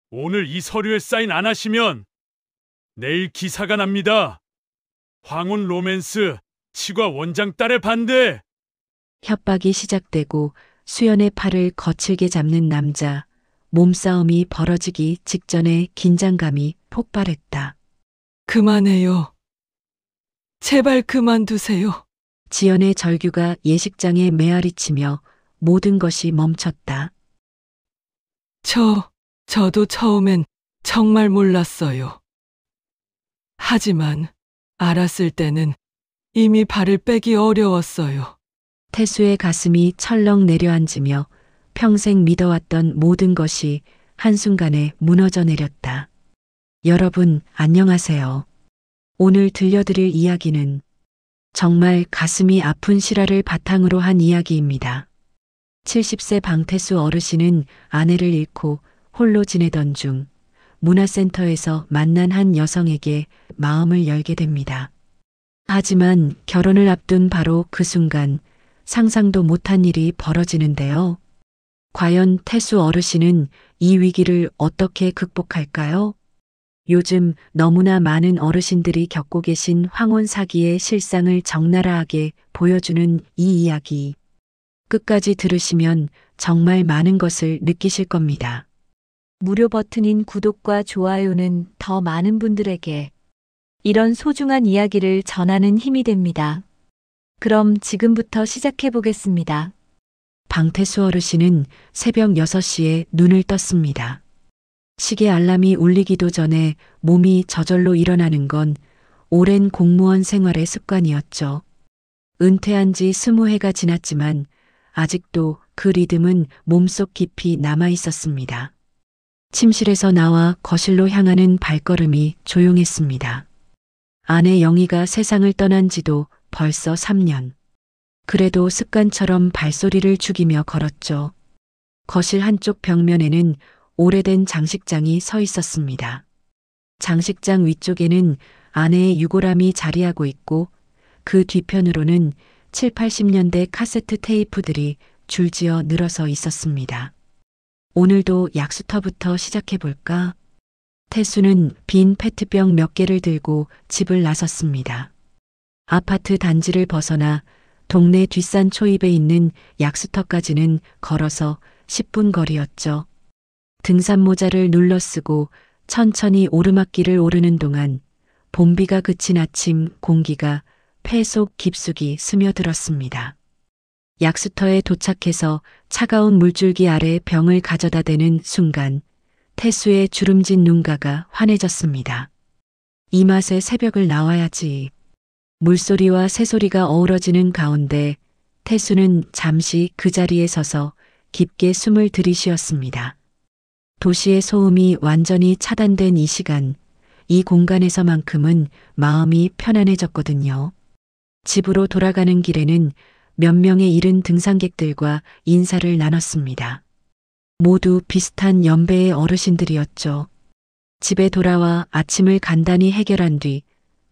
오늘 이 서류에 사인 안 하시면 내일 기사가 납니다. 황혼 로맨스 치과 원장 딸의 반대. 협박이 시작되고 수연의 팔을 거칠게 잡는 남자. 몸싸움이 벌어지기 직전에 긴장감이 폭발했다. 그만해요. 제발 그만두세요. 지연의 절규가 예식장에 메아리치며 모든 것이 멈췄다. 저도 처음엔 정말 몰랐어요. 하지만 알았을 때는 이미 발을 빼기 어려웠어요. 태수의 가슴이 철렁 내려앉으며 평생 믿어왔던 모든 것이 한순간에 무너져 내렸다. 여러분, 안녕하세요. 오늘 들려드릴 이야기는 정말 가슴이 아픈 실화를 바탕으로 한 이야기입니다. 70세 방태수 어르신은 아내를 잃고 홀로 지내던 중 문화센터에서 만난 한 여성에게 마음을 열게 됩니다. 하지만 결혼을 앞둔 바로 그 순간 상상도 못한 일이 벌어지는데요. 과연 태수 어르신은 이 위기를 어떻게 극복할까요? 요즘 너무나 많은 어르신들이 겪고 계신 황혼 사기의 실상을 적나라하게 보여주는 이 이야기. 끝까지 들으시면 정말 많은 것을 느끼실 겁니다. 무료 버튼인 구독과 좋아요는 더 많은 분들에게 이런 소중한 이야기를 전하는 힘이 됩니다. 그럼 지금부터 시작해 보겠습니다. 방태수 어르신은 새벽 6시에 눈을 떴습니다. 시계 알람이 울리기도 전에 몸이 저절로 일어나는 건 오랜 공무원 생활의 습관이었죠. 은퇴한 지 20해가 지났지만 아직도 그 리듬은 몸속 깊이 남아 있었습니다. 침실에서 나와 거실로 향하는 발걸음이 조용했습니다. 아내 영희가 세상을 떠난 지도 벌써 3년. 그래도 습관처럼 발소리를 죽이며 걸었죠. 거실 한쪽 벽면에는 오래된 장식장이 서 있었습니다. 장식장 위쪽에는 아내의 유골함이 자리하고 있고 그 뒤편으로는 7, 80년대 카세트 테이프들이 줄지어 늘어서 있었습니다. 오늘도 약수터부터 시작해볼까? 태수는 빈 페트병 몇 개를 들고 집을 나섰습니다. 아파트 단지를 벗어나 동네 뒷산 초입에 있는 약수터까지는 걸어서 10분 거리였죠. 등산 모자를 눌러 쓰고 천천히 오르막길을 오르는 동안 봄비가 그친 아침 공기가 폐 속 깊숙이 스며들었습니다. 약수터에 도착해서 차가운 물줄기 아래 병을 가져다 대는 순간 태수의 주름진 눈가가 환해졌습니다. 이 맛에 새벽을 나와야지. 물소리와 새소리가 어우러지는 가운데 태수는 잠시 그 자리에 서서 깊게 숨을 들이쉬었습니다. 도시의 소음이 완전히 차단된 이 시간, 이 공간에서만큼은 마음이 편안해졌거든요. 집으로 돌아가는 길에는 몇 명의 잃은 등산객들과 인사를 나눴습니다. 모두 비슷한 연배의 어르신들이었죠. 집에 돌아와 아침을 간단히 해결한 뒤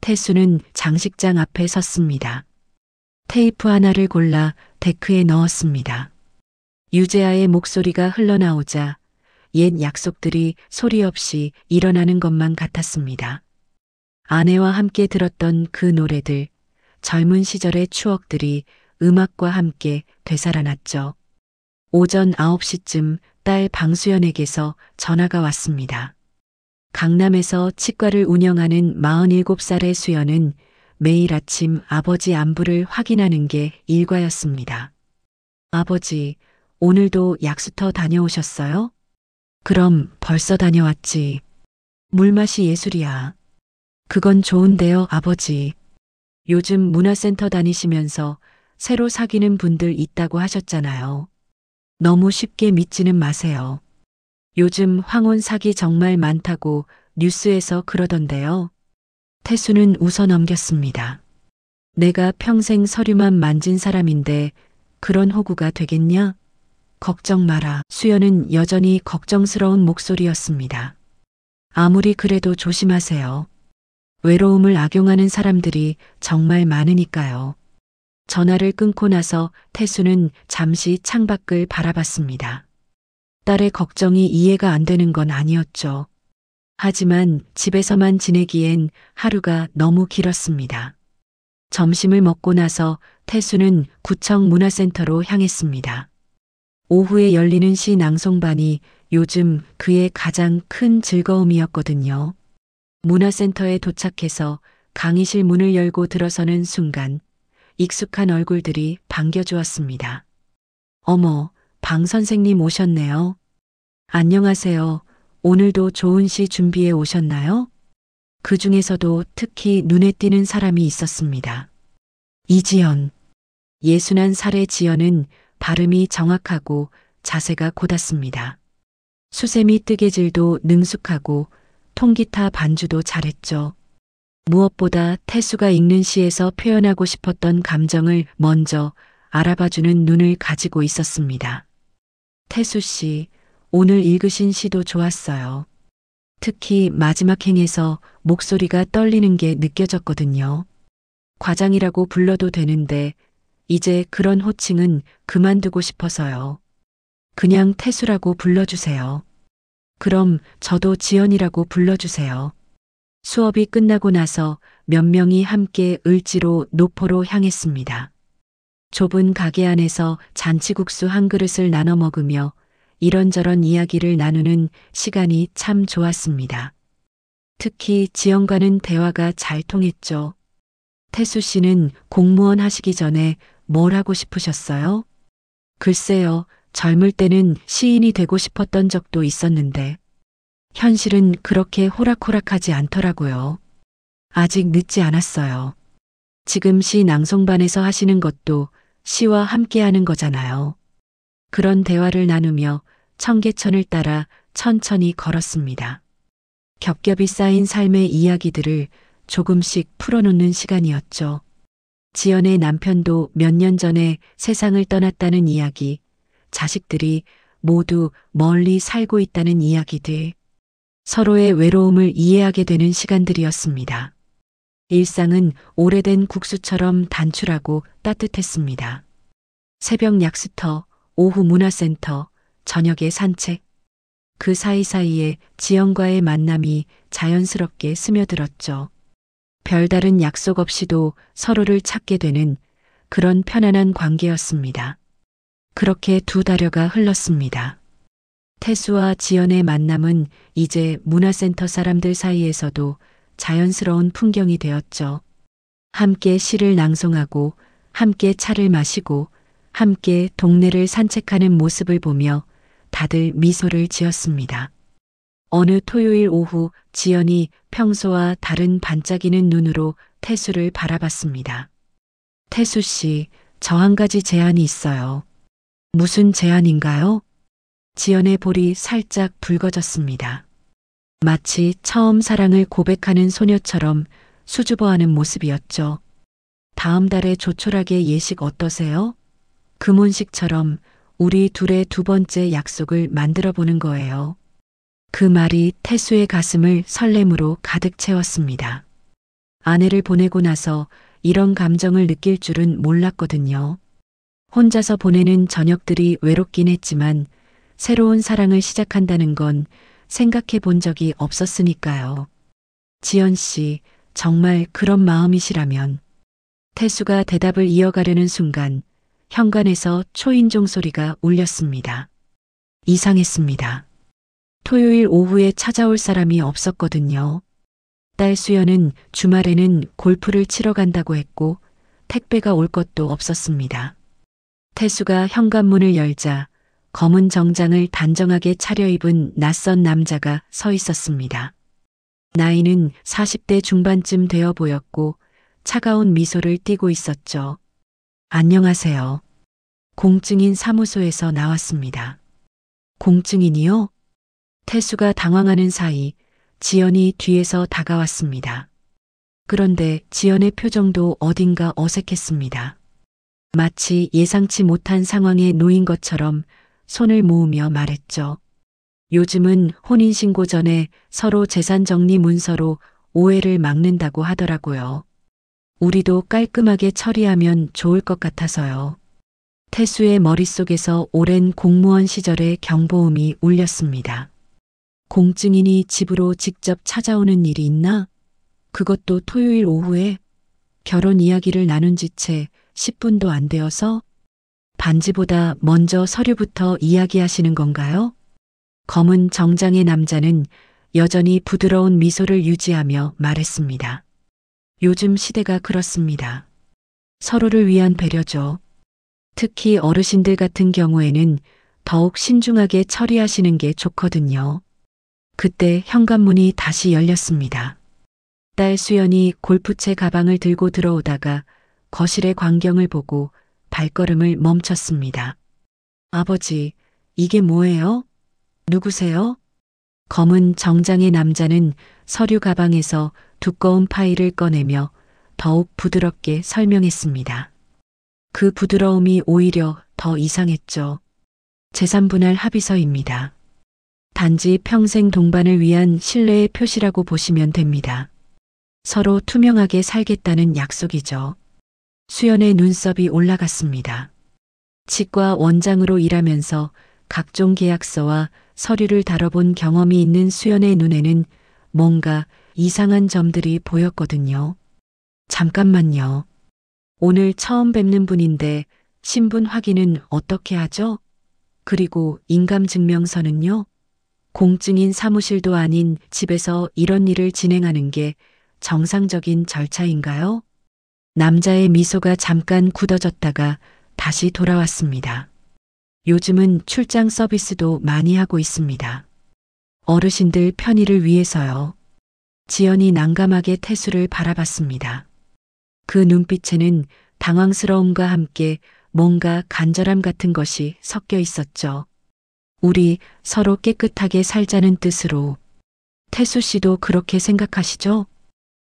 태수는 장식장 앞에 섰습니다. 테이프 하나를 골라 데크에 넣었습니다. 유재하의 목소리가 흘러나오자 옛 약속들이 소리 없이 일어나는 것만 같았습니다. 아내와 함께 들었던 그 노래들, 젊은 시절의 추억들이 음악과 함께 되살아났죠. 오전 9시쯤 딸 방수연에게서 전화가 왔습니다. 강남에서 치과를 운영하는 47살의 수연은 매일 아침 아버지 안부를 확인하는 게 일과였습니다. 아버지, 오늘도 약수터 다녀오셨어요? 그럼 벌써 다녀왔지. 물맛이 예술이야. 그건 좋은데요, 아버지. 요즘 문화센터 다니시면서 새로 사귀는 분들 있다고 하셨잖아요. 너무 쉽게 믿지는 마세요. 요즘 황혼 사기 정말 많다고 뉴스에서 그러던데요. 태수는 웃어 넘겼습니다. 내가 평생 서류만 만진 사람인데 그런 호구가 되겠냐? 걱정 마라. 수연은 여전히 걱정스러운 목소리였습니다. 아무리 그래도 조심하세요. 외로움을 악용하는 사람들이 정말 많으니까요. 전화를 끊고 나서 태수는 잠시 창밖을 바라봤습니다. 딸의 걱정이 이해가 안 되는 건 아니었죠. 하지만 집에서만 지내기엔 하루가 너무 길었습니다. 점심을 먹고 나서 태수는 구청 문화센터로 향했습니다. 오후에 열리는 시 낭송반이 요즘 그의 가장 큰 즐거움이었거든요. 문화센터에 도착해서 강의실 문을 열고 들어서는 순간 익숙한 얼굴들이 반겨주었습니다. 어머, 방 선생님 오셨네요. 안녕하세요. 오늘도 좋은 시 준비해 오셨나요? 그 중에서도 특히 눈에 띄는 사람이 있었습니다. 이지연. 61살의 지연은 발음이 정확하고 자세가 곧았습니다. 수세미 뜨개질도 능숙하고 통기타 반주도 잘했죠. 무엇보다 태수가 읽는 시에서 표현하고 싶었던 감정을 먼저 알아봐주는 눈을 가지고 있었습니다. 태수 씨, 오늘 읽으신 시도 좋았어요. 특히 마지막 행에서 목소리가 떨리는 게 느껴졌거든요. 과장이라고 불러도 되는데 이제 그런 호칭은 그만두고 싶어서요. 그냥 태수라고 불러주세요. 그럼 저도 지연이라고 불러주세요. 수업이 끝나고 나서 몇 명이 함께 을지로 노포로 향했습니다. 좁은 가게 안에서 잔치국수 한 그릇을 나눠 먹으며 이런저런 이야기를 나누는 시간이 참 좋았습니다. 특히 지연과는 대화가 잘 통했죠. 태수 씨는 공무원 하시기 전에 뭘 하고 싶으셨어요? 글쎄요, 젊을 때는 시인이 되고 싶었던 적도 있었는데 현실은 그렇게 호락호락하지 않더라고요. 아직 늦지 않았어요. 지금 시 낭송반에서 하시는 것도 시와 함께하는 거잖아요. 그런 대화를 나누며 청계천을 따라 천천히 걸었습니다. 겹겹이 쌓인 삶의 이야기들을 조금씩 풀어놓는 시간이었죠. 지연의 남편도 몇 년 전에 세상을 떠났다는 이야기, 자식들이 모두 멀리 살고 있다는 이야기들, 서로의 외로움을 이해하게 되는 시간들이었습니다. 일상은 오래된 국수처럼 단출하고 따뜻했습니다. 새벽 약수터, 오후 문화센터, 저녁에 산책. 그 사이사이에 지연과의 만남이 자연스럽게 스며들었죠. 별다른 약속 없이도 서로를 찾게 되는 그런 편안한 관계였습니다. 그렇게 두 달여가 흘렀습니다. 태수와 지연의 만남은 이제 문화센터 사람들 사이에서도 자연스러운 풍경이 되었죠. 함께 시를 낭송하고 함께 차를 마시고 함께 동네를 산책하는 모습을 보며 다들 미소를 지었습니다. 어느 토요일 오후 지연이 평소와 다른 반짝이는 눈으로 태수를 바라봤습니다. 태수 씨, 저 한 가지 제안이 있어요. 무슨 제안인가요? 지연의 볼이 살짝 붉어졌습니다. 마치 처음 사랑을 고백하는 소녀처럼 수줍어하는 모습이었죠. 다음 달에 조촐하게 예식 어떠세요? 금혼식처럼 우리 둘의 두 번째 약속을 만들어 보는 거예요. 그 말이 태수의 가슴을 설렘으로 가득 채웠습니다. 아내를 보내고 나서 이런 감정을 느낄 줄은 몰랐거든요. 혼자서 보내는 저녁들이 외롭긴 했지만 새로운 사랑을 시작한다는 건 생각해 본 적이 없었으니까요. 지연 씨, 정말 그런 마음이시라면. 태수가 대답을 이어가려는 순간 현관에서 초인종 소리가 울렸습니다. 이상했습니다. 토요일 오후에 찾아올 사람이 없었거든요. 딸 수연은 주말에는 골프를 치러 간다고 했고 택배가 올 것도 없었습니다. 태수가 현관문을 열자 검은 정장을 단정하게 차려입은 낯선 남자가 서 있었습니다. 나이는 40대 중반쯤 되어 보였고 차가운 미소를 띠고 있었죠. 안녕하세요. 공증인 사무소에서 나왔습니다. 공증인이요? 태수가 당황하는 사이 지연이 뒤에서 다가왔습니다. 그런데 지연의 표정도 어딘가 어색했습니다. 마치 예상치 못한 상황에 놓인 것처럼 손을 모으며 말했죠. 요즘은 혼인신고 전에 서로 재산 정리 문서로 오해를 막는다고 하더라고요. 우리도 깔끔하게 처리하면 좋을 것 같아서요. 태수의 머릿속에서 오랜 공무원 시절의 경보음이 울렸습니다. 공증인이 집으로 직접 찾아오는 일이 있나? 그것도 토요일 오후에 결혼 이야기를 나눈 지 채 10분도 안 되어서 반지보다 먼저 서류부터 이야기하시는 건가요? 검은 정장의 남자는 여전히 부드러운 미소를 유지하며 말했습니다. 요즘 시대가 그렇습니다. 서로를 위한 배려죠. 특히 어르신들 같은 경우에는 더욱 신중하게 처리하시는 게 좋거든요. 그때 현관문이 다시 열렸습니다. 딸 수연이 골프채 가방을 들고 들어오다가 거실의 광경을 보고 발걸음을 멈췄습니다. 아버지, 이게 뭐예요? 누구세요? 검은 정장의 남자는 서류 가방에서 두꺼운 파일을 꺼내며 더욱 부드럽게 설명했습니다. 그 부드러움이 오히려 더 이상했죠. 재산분할 합의서입니다. 단지 평생 동반을 위한 신뢰의 표시라고 보시면 됩니다. 서로 투명하게 살겠다는 약속이죠. 수연의 눈썹이 올라갔습니다. 치과 원장으로 일하면서 각종 계약서와 서류를 다뤄본 경험이 있는 수연의 눈에는 뭔가 이상한 점들이 보였거든요. 잠깐만요. 오늘 처음 뵙는 분인데 신분 확인은 어떻게 하죠? 그리고 인감증명서는요? 공증인 사무실도 아닌 집에서 이런 일을 진행하는 게 정상적인 절차인가요? 남자의 미소가 잠깐 굳어졌다가 다시 돌아왔습니다. 요즘은 출장 서비스도 많이 하고 있습니다. 어르신들 편의를 위해서요. 지연이 난감하게 태수를 바라봤습니다. 그 눈빛에는 당황스러움과 함께 뭔가 간절함 같은 것이 섞여 있었죠. 우리 서로 깨끗하게 살자는 뜻으로. 태수 씨도 그렇게 생각하시죠?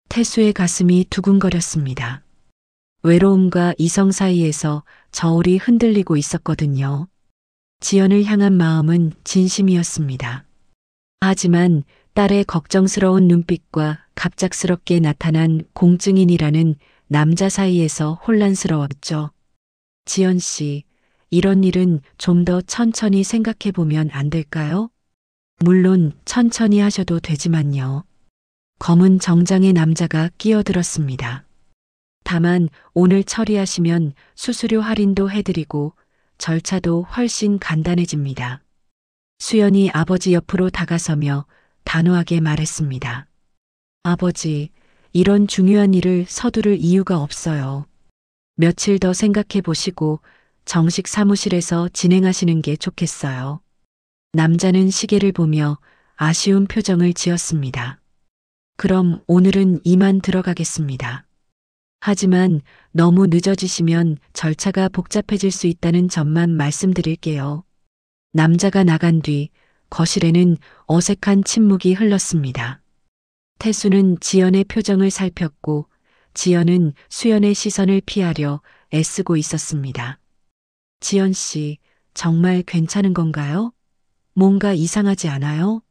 태수의 가슴이 두근거렸습니다. 외로움과 이성 사이에서 저울이 흔들리고 있었거든요. 지연을 향한 마음은 진심이었습니다. 하지만 딸의 걱정스러운 눈빛과 갑작스럽게 나타난 공증인이라는 남자 사이에서 혼란스러웠죠. 지연 씨, 이런 일은 좀 더 천천히 생각해 보면 안 될까요? 물론 천천히 하셔도 되지만요. 검은 정장의 남자가 끼어들었습니다. 다만 오늘 처리하시면 수수료 할인도 해드리고 절차도 훨씬 간단해집니다. 수연이 아버지 옆으로 다가서며 단호하게 말했습니다. 아버지, 이런 중요한 일을 서두를 이유가 없어요. 며칠 더 생각해 보시고 정식 사무실에서 진행하시는 게 좋겠어요. 남자는 시계를 보며 아쉬운 표정을 지었습니다. 그럼 오늘은 이만 들어가겠습니다. 하지만 너무 늦어지시면 절차가 복잡해질 수 있다는 점만 말씀드릴게요. 남자가 나간 뒤 거실에는 어색한 침묵이 흘렀습니다. 태수는 지연의 표정을 살폈고 지연은 수연의 시선을 피하려 애쓰고 있었습니다. 지연 씨, 정말 괜찮은 건가요? 뭔가 이상하지 않아요?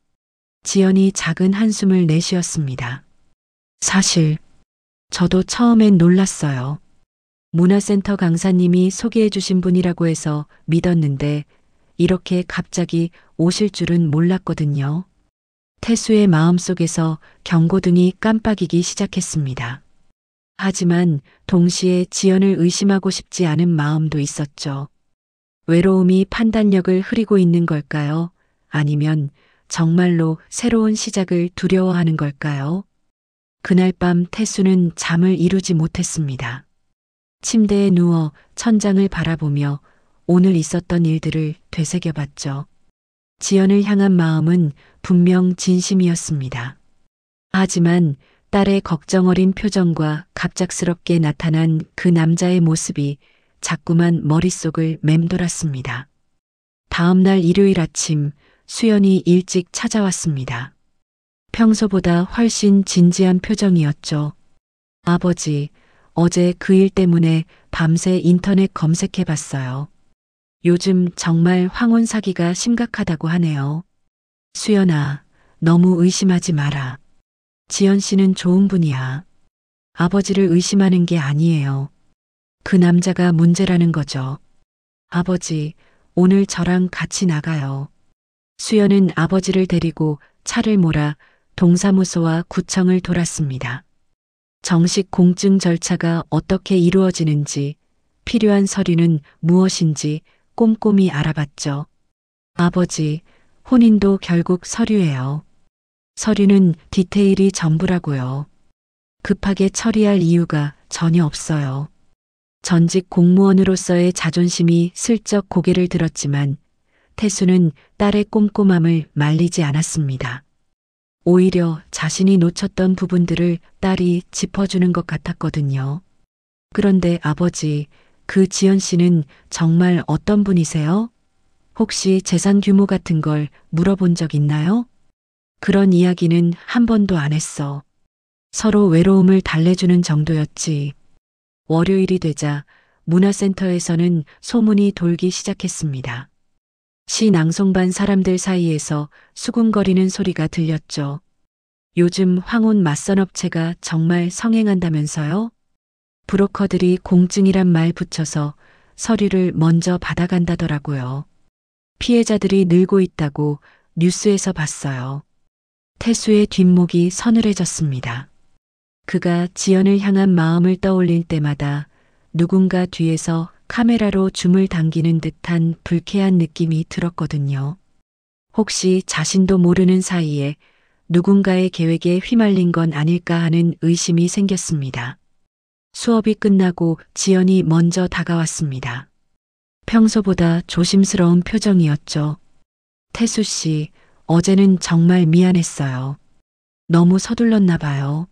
지연이 작은 한숨을 내쉬었습니다. 사실 저도 처음엔 놀랐어요. 문화센터 강사님이 소개해 주신 분이라고 해서 믿었는데 이렇게 갑자기 오실 줄은 몰랐거든요. 태수의 마음속에서 경고등이 깜빡이기 시작했습니다. 하지만 동시에 지연을 의심하고 싶지 않은 마음도 있었죠. 외로움이 판단력을 흐리고 있는 걸까요? 아니면 정말로 새로운 시작을 두려워하는 걸까요? 그날 밤 태수는 잠을 이루지 못했습니다. 침대에 누워 천장을 바라보며 오늘 있었던 일들을 되새겨봤죠. 지연을 향한 마음은 분명 진심이었습니다. 하지만 딸의 걱정 어린 표정과 갑작스럽게 나타난 그 남자의 모습이 자꾸만 머릿속을 맴돌았습니다. 다음 날 일요일 아침 수연이 일찍 찾아왔습니다. 평소보다 훨씬 진지한 표정이었죠. 아버지, 어제 그 일 때문에 밤새 인터넷 검색해 봤어요. 요즘 정말 황혼 사기가 심각하다고 하네요. 수연아, 너무 의심하지 마라. 지연 씨는 좋은 분이야. 아버지를 의심하는 게 아니에요. 그 남자가 문제라는 거죠. 아버지, 오늘 저랑 같이 나가요. 수연은 아버지를 데리고 차를 몰아 동사무소와 구청을 돌았습니다. 정식 공증 절차가 어떻게 이루어지는지, 필요한 서류는 무엇인지 꼼꼼히 알아봤죠. 아버지, 혼인도 결국 서류예요. 서류는 디테일이 전부라고요. 급하게 처리할 이유가 전혀 없어요. 전직 공무원으로서의 자존심이 슬쩍 고개를 들었지만 태수는 딸의 꼼꼼함을 말리지 않았습니다. 오히려 자신이 놓쳤던 부분들을 딸이 짚어주는 것 같았거든요. 그런데 아버지, 그 지연 씨는 정말 어떤 분이세요? 혹시 재산 규모 같은 걸 물어본 적 있나요? 그런 이야기는 한 번도 안 했어. 서로 외로움을 달래주는 정도였지. 월요일이 되자 문화센터에서는 소문이 돌기 시작했습니다. 시 낭송반 사람들 사이에서 수군거리는 소리가 들렸죠. 요즘 황혼 맞선 업체가 정말 성행한다면서요? 브로커들이 공증이란 말 붙여서 서류를 먼저 받아간다더라고요. 피해자들이 늘고 있다고 뉴스에서 봤어요. 태수의 뒷목이 서늘해졌습니다. 그가 지연을 향한 마음을 떠올릴 때마다 누군가 뒤에서 카메라로 줌을 당기는 듯한 불쾌한 느낌이 들었거든요. 혹시 자신도 모르는 사이에 누군가의 계획에 휘말린 건 아닐까 하는 의심이 생겼습니다. 수업이 끝나고 지연이 먼저 다가왔습니다. 평소보다 조심스러운 표정이었죠. 태수 씨, 어제는 정말 미안했어요. 너무 서둘렀나 봐요.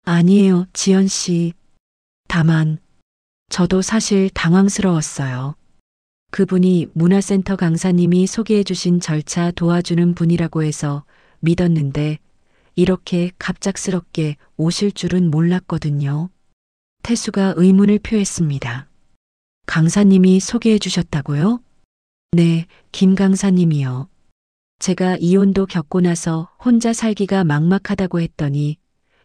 아니에요, 지연 씨. 다만, 저도 사실 당황스러웠어요. 그분이 문화센터 강사님이 소개해 주신 절차 도와주는 분이라고 해서 믿었는데, 이렇게 갑작스럽게 오실 줄은 몰랐거든요. 태수가 의문을 표했습니다. 강사님이 소개해 주셨다고요? 네, 김 강사님이요. 제가 이혼도 겪고 나서 혼자 살기가 막막하다고 했더니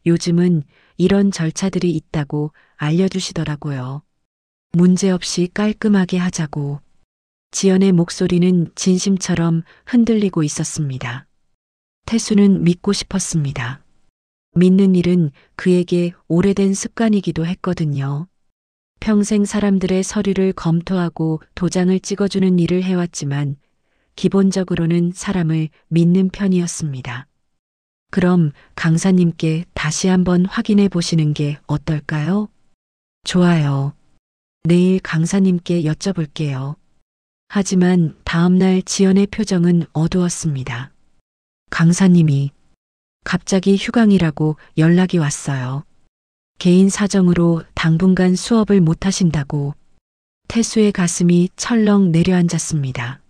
요즘은 이런 절차들이 있다고 알려주시더라고요. 문제없이 깔끔하게 하자고. 지연의 목소리는 진심처럼 흔들리고 있었습니다. 태수는 믿고 싶었습니다. 믿는 일은 그에게 오래된 습관이기도 했거든요. 평생 사람들의 서류를 검토하고 도장을 찍어주는 일을 해왔지만 기본적으로는 사람을 믿는 편이었습니다. 그럼 강사님께 다시 한번 확인해 보시는 게 어떨까요? 좋아요. 내일 강사님께 여쭤볼게요. 하지만 다음날 지연의 표정은 어두웠습니다. 강사님이 갑자기 휴강이라고 연락이 왔어요. 개인 사정으로 당분간 수업을 못 하신다고. 태수의 가슴이 철렁 내려앉았습니다.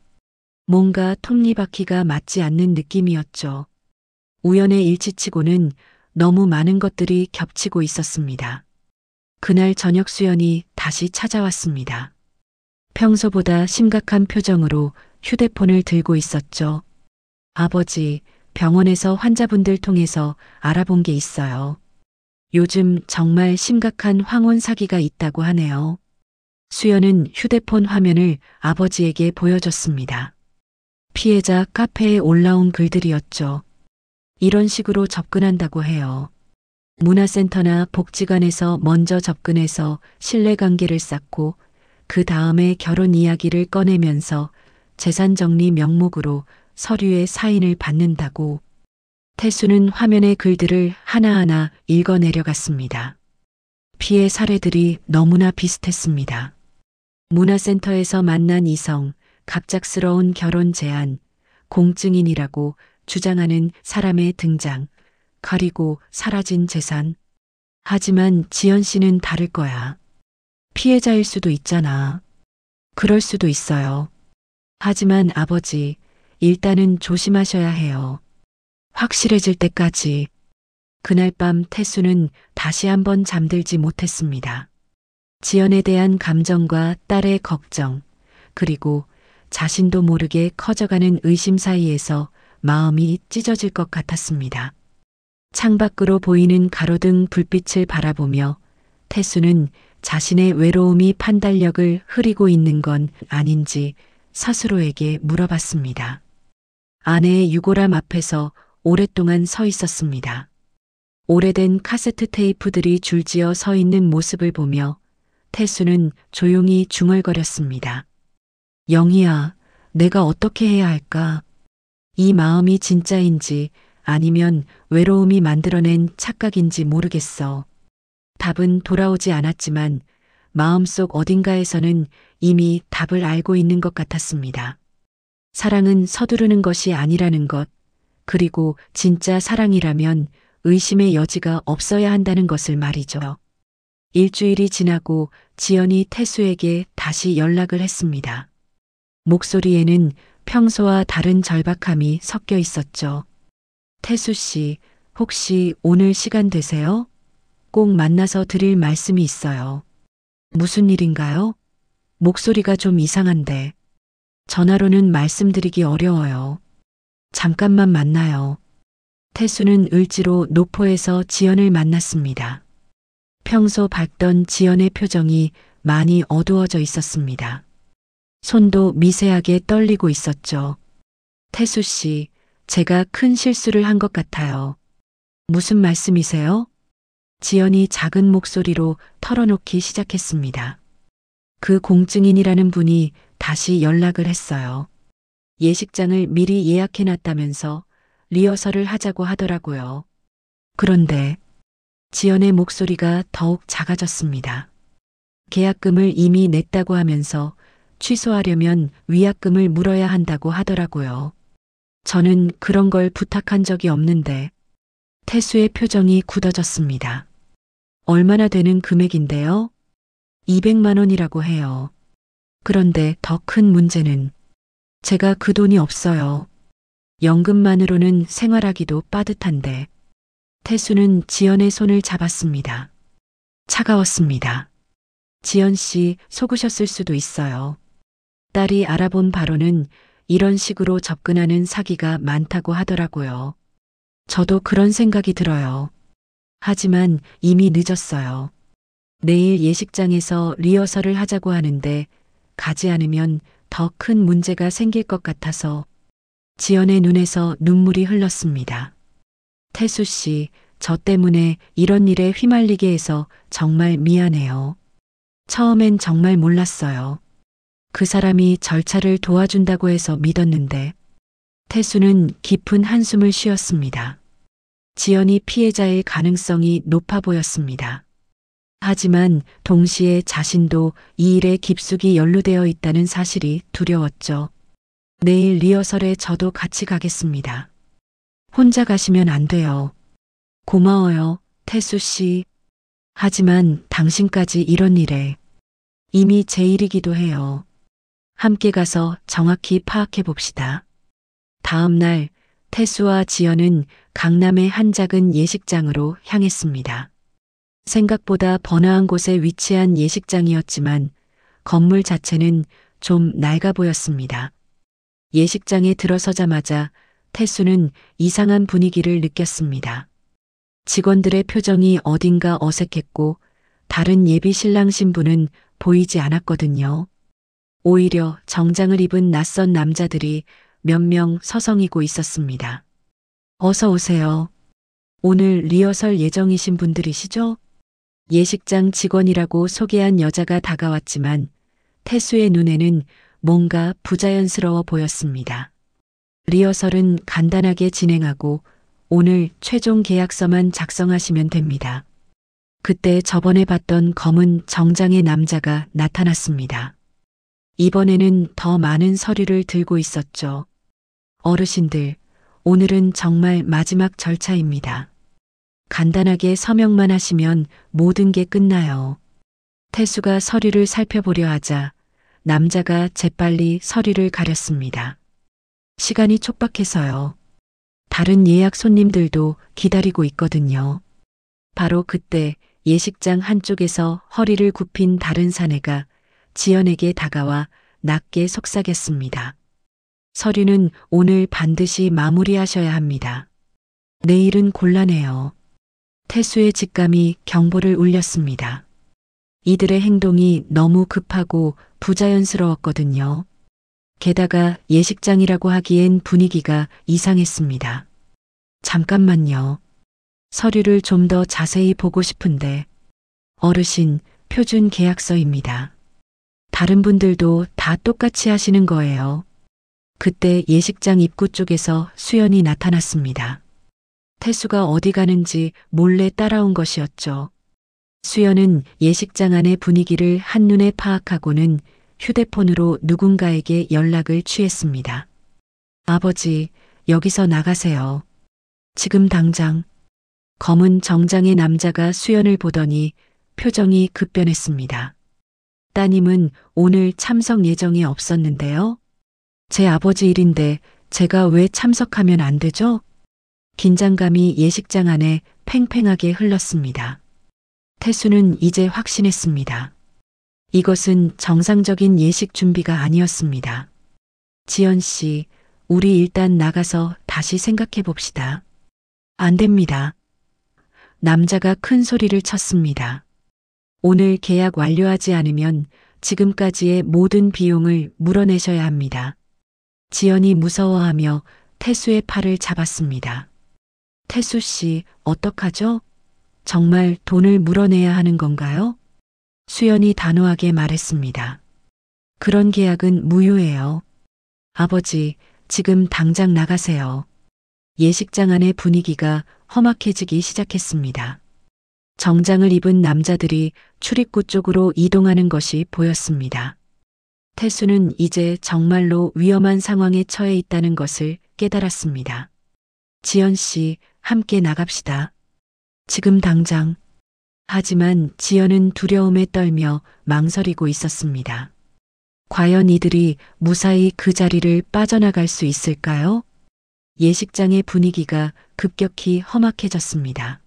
뭔가 톱니바퀴가 맞지 않는 느낌이었죠. 우연의 일치치고는 너무 많은 것들이 겹치고 있었습니다. 그날 저녁 수연이 다시 찾아왔습니다. 평소보다 심각한 표정으로 휴대폰을 들고 있었죠. 아버지, 병원에서 환자분들 통해서 알아본 게 있어요. 요즘 정말 심각한 황혼 사기가 있다고 하네요. 수연은 휴대폰 화면을 아버지에게 보여줬습니다. 피해자 카페에 올라온 글들이었죠. 이런 식으로 접근한다고 해요. 문화센터나 복지관에서 먼저 접근해서 신뢰관계를 쌓고 그 다음에 결혼 이야기를 꺼내면서 재산 정리 명목으로 서류에 사인을 받는다고. 태수는 화면의 글들을 하나하나 읽어 내려갔습니다. 피해 사례들이 너무나 비슷했습니다. 문화센터에서 만난 이성, 갑작스러운 결혼 제안, 공증인이라고 주장하는 사람의 등장, 그리고 사라진 재산. 하지만 지연 씨는 다를 거야. 피해자일 수도 있잖아. 그럴 수도 있어요. 하지만 아버지, 일단은 조심하셔야 해요. 확실해질 때까지. 그날 밤 태수는 다시 한번 잠들지 못했습니다. 지연에 대한 감정과 딸의 걱정, 그리고 자신도 모르게 커져가는 의심 사이에서 마음이 찢어질 것 같았습니다. 창밖으로 보이는 가로등 불빛을 바라보며 태수는 자신의 외로움이 판단력을 흐리고 있는 건 아닌지 스스로에게 물어봤습니다. 아내의 유골함 앞에서 오랫동안 서 있었습니다. 오래된 카세트 테이프들이 줄지어 서 있는 모습을 보며 태수는 조용히 중얼거렸습니다. 영희야, 내가 어떻게 해야 할까? 이 마음이 진짜인지 아니면 외로움이 만들어낸 착각인지 모르겠어. 답은 돌아오지 않았지만 마음속 어딘가에서는 이미 답을 알고 있는 것 같았습니다. 사랑은 서두르는 것이 아니라는 것, 그리고 진짜 사랑이라면 의심의 여지가 없어야 한다는 것을 말이죠. 일주일이 지나고 지연이 태수에게 다시 연락을 했습니다. 목소리에는 평소와 다른 절박함이 섞여 있었죠. 태수 씨, 혹시 오늘 시간 되세요? 꼭 만나서 드릴 말씀이 있어요. 무슨 일인가요? 목소리가 좀 이상한데. 전화로는 말씀드리기 어려워요. 잠깐만 만나요. 태수는 을지로 노포에서 지연을 만났습니다. 평소 밝던 지연의 표정이 많이 어두워져 있었습니다. 손도 미세하게 떨리고 있었죠. 태수 씨, 제가 큰 실수를 한 것 같아요. 무슨 말씀이세요? 지연이 작은 목소리로 털어놓기 시작했습니다. 그 공증인이라는 분이 다시 연락을 했어요. 예식장을 미리 예약해놨다면서 리허설을 하자고 하더라고요. 그런데 지연의 목소리가 더욱 작아졌습니다. 계약금을 이미 냈다고 하면서 취소하려면 위약금을 물어야 한다고 하더라고요. 저는 그런 걸 부탁한 적이 없는데. 태수의 표정이 굳어졌습니다. 얼마나 되는 금액인데요? 200만 원이라고 해요. 그런데 더 큰 문제는 제가 그 돈이 없어요. 연금만으로는 생활하기도 빠듯한데. 태수는 지연의 손을 잡았습니다. 차가웠습니다. 지연 씨 속으셨을 수도 있어요. 딸이 알아본 바로는 이런 식으로 접근하는 사기가 많다고 하더라고요. 저도 그런 생각이 들어요. 하지만 이미 늦었어요. 내일 예식장에서 리허설을 하자고 하는데 가지 않으면 더 큰 문제가 생길 것 같아서. 지연의 눈에서 눈물이 흘렀습니다. 태수 씨, 저 때문에 이런 일에 휘말리게 해서 정말 미안해요. 처음엔 정말 몰랐어요. 그 사람이 절차를 도와준다고 해서 믿었는데. 태수는 깊은 한숨을 쉬었습니다. 지연이 피해자일 가능성이 높아 보였습니다. 하지만 동시에 자신도 이 일에 깊숙이 연루되어 있다는 사실이 두려웠죠. 내일 리허설에 저도 같이 가겠습니다. 혼자 가시면 안 돼요. 고마워요, 태수 씨. 하지만 당신까지 이런 일에. 이미 제 일이기도 해요. 함께 가서 정확히 파악해 봅시다. 다음 날 태수와 지연은 강남의 한 작은 예식장으로 향했습니다. 생각보다 번화한 곳에 위치한 예식장이었지만 건물 자체는 좀 낡아 보였습니다. 예식장에 들어서자마자 태수는 이상한 분위기를 느꼈습니다. 직원들의 표정이 어딘가 어색했고 다른 예비 신랑 신부는 보이지 않았거든요. 오히려 정장을 입은 낯선 남자들이 몇 명 서성이고 있었습니다. 어서 오세요. 오늘 리허설 예정이신 분들이시죠? 예식장 직원이라고 소개한 여자가 다가왔지만 태수의 눈에는 뭔가 부자연스러워 보였습니다. 리허설은 간단하게 진행하고 오늘 최종 계약서만 작성하시면 됩니다. 그때 저번에 봤던 검은 정장의 남자가 나타났습니다. 이번에는 더 많은 서류를 들고 있었죠. 어르신들, 오늘은 정말 마지막 절차입니다. 간단하게 서명만 하시면 모든 게 끝나요. 태수가 서류를 살펴보려 하자 남자가 재빨리 서류를 가렸습니다. 시간이 촉박해서요. 다른 예약 손님들도 기다리고 있거든요. 바로 그때 예식장 한쪽에서 허리를 굽힌 다른 사내가 지연에게 다가와 낮게 속삭였습니다. 서류는 오늘 반드시 마무리하셔야 합니다. 내일은 곤란해요. 태수의 직감이 경보를 울렸습니다. 이들의 행동이 너무 급하고 부자연스러웠거든요. 게다가 예식장이라고 하기엔 분위기가 이상했습니다. 잠깐만요. 서류를 좀 더 자세히 보고 싶은데. 어르신, 표준 계약서입니다. 다른 분들도 다 똑같이 하시는 거예요. 그때 예식장 입구 쪽에서 수연이 나타났습니다. 태수가 어디 가는지 몰래 따라온 것이었죠. 수연은 예식장 안의 분위기를 한눈에 파악하고는 휴대폰으로 누군가에게 연락을 취했습니다. 아버지, 여기서 나가세요. 지금 당장. 검은 정장의 남자가 수연을 보더니 표정이 급변했습니다. 따님은 오늘 참석 예정이 없었는데요. 제 아버지 일인데 제가 왜 참석하면 안 되죠? 긴장감이 예식장 안에 팽팽하게 흘렀습니다. 태수는 이제 확신했습니다. 이것은 정상적인 예식 준비가 아니었습니다. 지연 씨, 우리 일단 나가서 다시 생각해 봅시다. 안 됩니다. 남자가 큰 소리를 쳤습니다. 오늘 계약 완료하지 않으면 지금까지의 모든 비용을 물어내셔야 합니다. 지연이 무서워하며 태수의 팔을 잡았습니다. 태수 씨, 어떡하죠? 정말 돈을 물어내야 하는 건가요? 수연이 단호하게 말했습니다. 그런 계약은 무효예요. 아버지, 지금 당장 나가세요. 예식장 안의 분위기가 험악해지기 시작했습니다. 정장을 입은 남자들이 출입구 쪽으로 이동하는 것이 보였습니다. 태수는 이제 정말로 위험한 상황에 처해 있다는 것을 깨달았습니다. 지연 씨, 함께 나갑시다. 지금 당장. 하지만 지연은 두려움에 떨며 망설이고 있었습니다. 과연 이들이 무사히 그 자리를 빠져나갈 수 있을까요? 예식장의 분위기가 급격히 험악해졌습니다.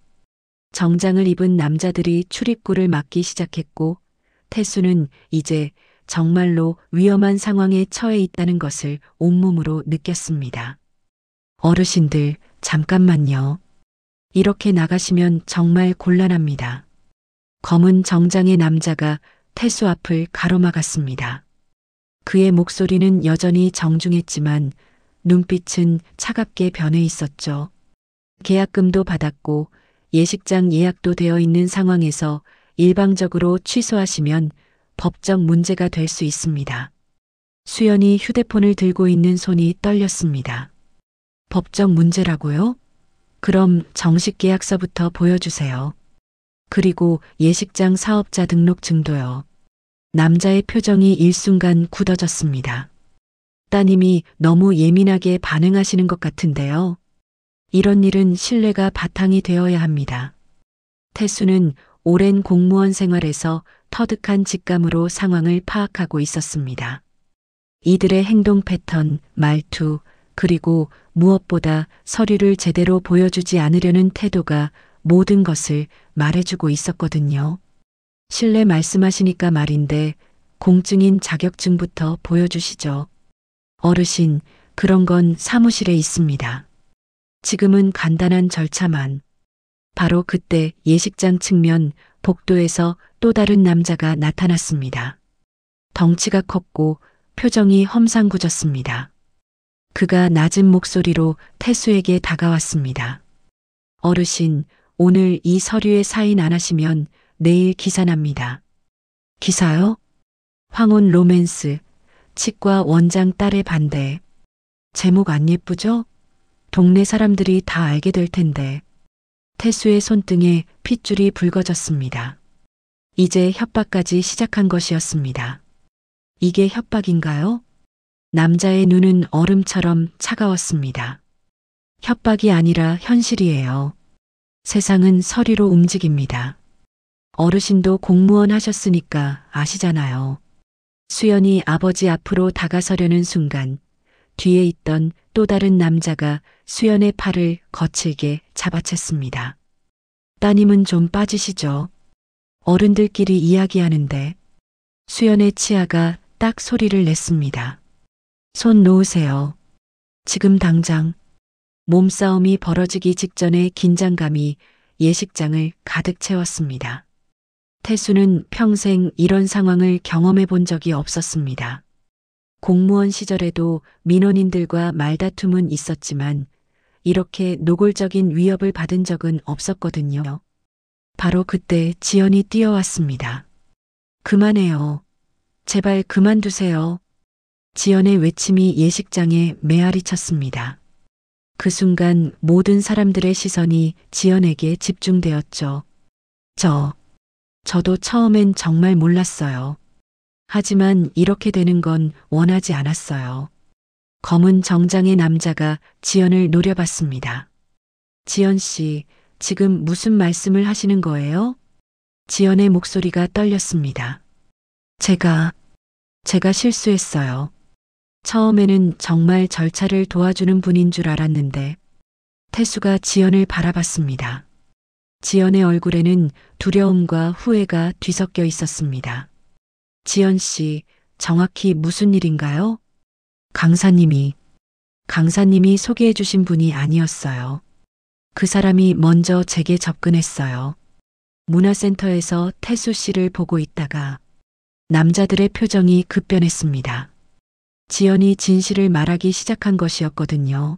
정장을 입은 남자들이 출입구를 막기 시작했고 태수는 이제 정말로 위험한 상황에 처해 있다는 것을 온몸으로 느꼈습니다. 어르신들, 잠깐만요. 이렇게 나가시면 정말 곤란합니다. 검은 정장의 남자가 태수 앞을 가로막았습니다. 그의 목소리는 여전히 정중했지만 눈빛은 차갑게 변해 있었죠. 계약금도 받았고 예식장 예약도 되어 있는 상황에서 일방적으로 취소하시면 법적 문제가 될 수 있습니다. 수연이 휴대폰을 들고 있는 손이 떨렸습니다. 법적 문제라고요? 그럼 정식 계약서부터 보여주세요. 그리고 예식장 사업자 등록증도요. 남자의 표정이 일순간 굳어졌습니다. 따님이 너무 예민하게 반응하시는 것 같은데요. 이런 일은 신뢰가 바탕이 되어야 합니다. 태수는 오랜 공무원 생활에서 터득한 직감으로 상황을 파악하고 있었습니다. 이들의 행동 패턴, 말투, 그리고 무엇보다 서류를 제대로 보여주지 않으려는 태도가 모든 것을 말해주고 있었거든요. 실례 말씀하시니까 말인데 공증인 자격증부터 보여주시죠. 어르신, 그런 건 사무실에 있습니다. 지금은 간단한 절차만. 바로 그때 예식장 측면 복도에서 또 다른 남자가 나타났습니다. 덩치가 컸고 표정이 험상궂었습니다. 그가 낮은 목소리로 태수에게 다가왔습니다. 어르신, 오늘 이 서류에 사인 안 하시면 내일 기사 납니다. 기사요? 황혼 로맨스, 치과 원장 딸의 반대. 제목 안 예쁘죠? 동네 사람들이 다 알게 될 텐데. 태수의 손등에 핏줄이 붉어졌습니다. 이제 협박까지 시작한 것이었습니다. 이게 협박인가요? 남자의 눈은 얼음처럼 차가웠습니다. 협박이 아니라 현실이에요. 세상은 서리로 움직입니다. 어르신도 공무원 하셨으니까 아시잖아요. 수연이 아버지 앞으로 다가서려는 순간 뒤에 있던 또 다른 남자가 수연의 팔을 거칠게 잡아챘습니다. 따님은 좀 빠지시죠. 어른들끼리 이야기하는데. 수연의 치아가 딱 소리를 냈습니다. 손 놓으세요. 지금 당장. 몸싸움이 벌어지기 직전의 긴장감이 예식장을 가득 채웠습니다. 태수는 평생 이런 상황을 경험해 본 적이 없었습니다. 공무원 시절에도 민원인들과 말다툼은 있었지만 이렇게 노골적인 위협을 받은 적은 없었거든요. 바로 그때 지연이 뛰어왔습니다. 그만해요. 제발 그만두세요. 지연의 외침이 예식장에 메아리 쳤습니다. 그 순간 모든 사람들의 시선이 지연에게 집중되었죠. 저도 처음엔 정말 몰랐어요. 하지만 이렇게 되는 건 원하지 않았어요. 검은 정장의 남자가 지연을 노려봤습니다. 지연 씨, 지금 무슨 말씀을 하시는 거예요? 지연의 목소리가 떨렸습니다. 제가 실수했어요. 처음에는 정말 절차를 도와주는 분인 줄 알았는데. 태수가 지연을 바라봤습니다. 지연의 얼굴에는 두려움과 후회가 뒤섞여 있었습니다. 지연 씨, 정확히 무슨 일인가요? 강사님이 소개해 주신 분이 아니었어요. 그 사람이 먼저 제게 접근했어요. 문화센터에서 태수 씨를 보고 있다가 남자들의 표정이 급변했습니다. 지연이 진실을 말하기 시작한 것이었거든요.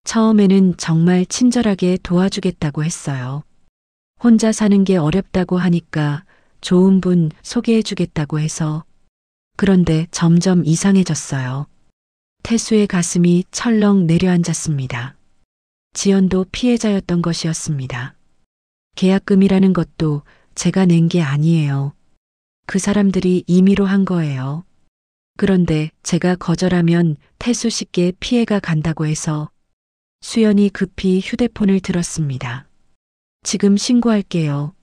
처음에는 정말 친절하게 도와주겠다고 했어요. 혼자 사는 게 어렵다고 하니까 좋은 분 소개해 주겠다고 해서. 그런데 점점 이상해졌어요. 태수의 가슴이 철렁 내려앉았습니다. 지연도 피해자였던 것이었습니다. 계약금이라는 것도 제가 낸 게 아니에요. 그 사람들이 임의로 한 거예요. 그런데 제가 거절하면 태수 씨께 피해가 간다고 해서. 수연이 급히 휴대폰을 들었습니다. 지금 신고할게요.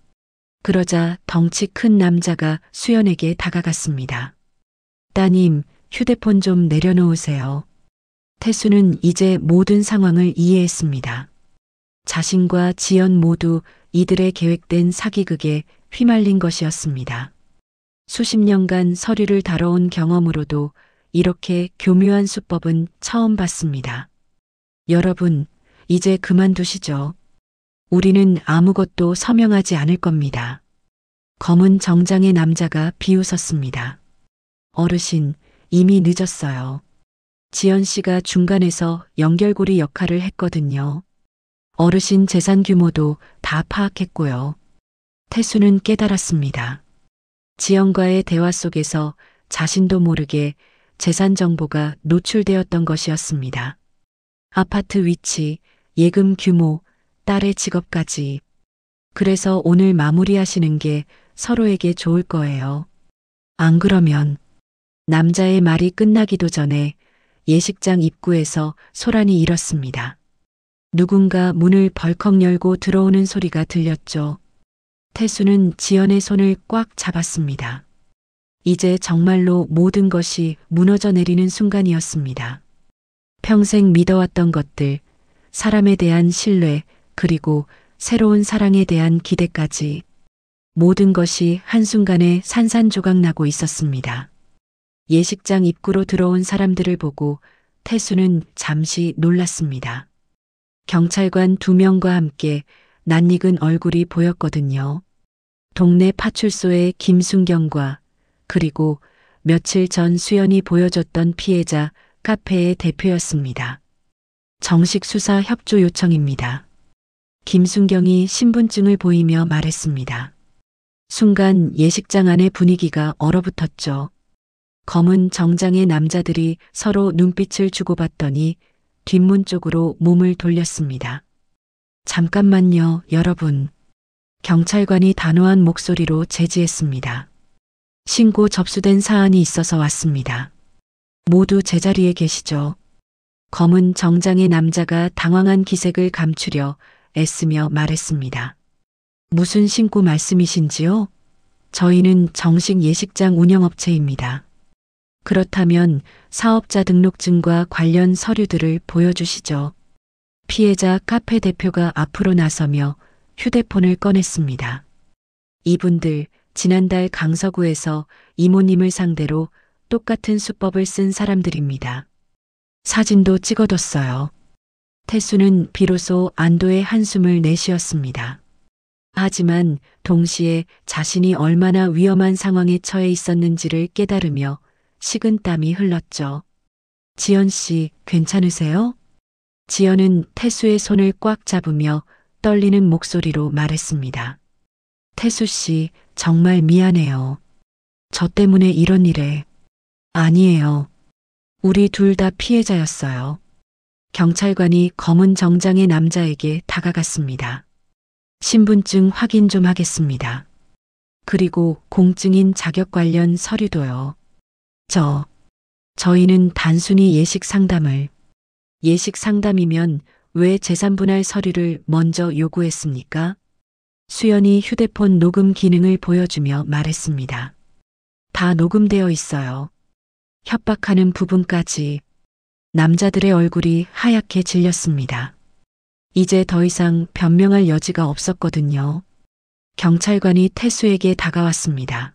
그러자 덩치 큰 남자가 수연에게 다가갔습니다. 따님, 휴대폰 좀 내려놓으세요. 태수는 이제 모든 상황을 이해했습니다. 자신과 지연 모두 이들의 계획된 사기극에 휘말린 것이었습니다. 수십 년간 서류를 다뤄온 경험으로도 이렇게 교묘한 수법은 처음 봤습니다. 여러분, 이제 그만두시죠. 우리는 아무것도 서명하지 않을 겁니다. 검은 정장의 남자가 비웃었습니다. 어르신, 이미 늦었어요. 지연 씨가 중간에서 연결고리 역할을 했거든요. 어르신 재산 규모도 다 파악했고요. 태수는 깨달았습니다. 지연과의 대화 속에서 자신도 모르게 재산 정보가 노출되었던 것이었습니다. 아파트 위치, 예금 규모, 딸의 직업까지. 그래서 오늘 마무리하시는 게 서로에게 좋을 거예요. 안 그러면. 남자의 말이 끝나기도 전에 예식장 입구에서 소란이 일었습니다. 누군가 문을 벌컥 열고 들어오는 소리가 들렸죠. 태수는 지연의 손을 꽉 잡았습니다. 이제 정말로 모든 것이 무너져 내리는 순간이었습니다. 평생 믿어왔던 것들, 사람에 대한 신뢰, 그리고 새로운 사랑에 대한 기대까지 모든 것이 한순간에 산산조각나고 있었습니다. 예식장 입구로 들어온 사람들을 보고 태수는 잠시 놀랐습니다. 경찰관 2명과 함께 낯익은 얼굴이 보였거든요. 동네 파출소의 김순경과 그리고 며칠 전 수연이 보여줬던 피해자 카페의 대표였습니다. 정식 수사 협조 요청입니다. 김순경이 신분증을 보이며 말했습니다. 순간 예식장 안의 분위기가 얼어붙었죠. 검은 정장의 남자들이 서로 눈빛을 주고받더니 뒷문 쪽으로 몸을 돌렸습니다. 잠깐만요, 여러분. 경찰관이 단호한 목소리로 제지했습니다. 신고 접수된 사안이 있어서 왔습니다. 모두 제자리에 계시죠. 검은 정장의 남자가 당황한 기색을 감추려 애쓰며 말했습니다. 무슨 신고 말씀이신지요? 저희는 정식 예식장 운영업체입니다. 그렇다면 사업자 등록증과 관련 서류들을 보여주시죠. 피해자 카페 대표가 앞으로 나서며 휴대폰을 꺼냈습니다. 이분들 지난달 강서구에서 이모님을 상대로 똑같은 수법을 쓴 사람들입니다. 사진도 찍어뒀어요. 태수는 비로소 안도의 한숨을 내쉬었습니다. 하지만 동시에 자신이 얼마나 위험한 상황에 처해 있었는지를 깨달으며 식은땀이 흘렀죠. 지연 씨, 괜찮으세요? 지연은 태수의 손을 꽉 잡으며 떨리는 목소리로 말했습니다. 태수 씨, 정말 미안해요. 저 때문에 이런 일에. 아니에요. 우리 둘 다 피해자였어요. 경찰관이 검은 정장의 남자에게 다가갔습니다. 신분증 확인 좀 하겠습니다. 그리고 공증인 자격 관련 서류도요. 저희는 단순히 예식 상담을. 예식 상담이면 왜 재산분할 서류를 먼저 요구했습니까? 수연이 휴대폰 녹음 기능을 보여주며 말했습니다. 다 녹음되어 있어요. 협박하는 부분까지. 남자들의 얼굴이 하얗게 질렸습니다. 이제 더 이상 변명할 여지가 없었거든요. 경찰관이 태수에게 다가왔습니다.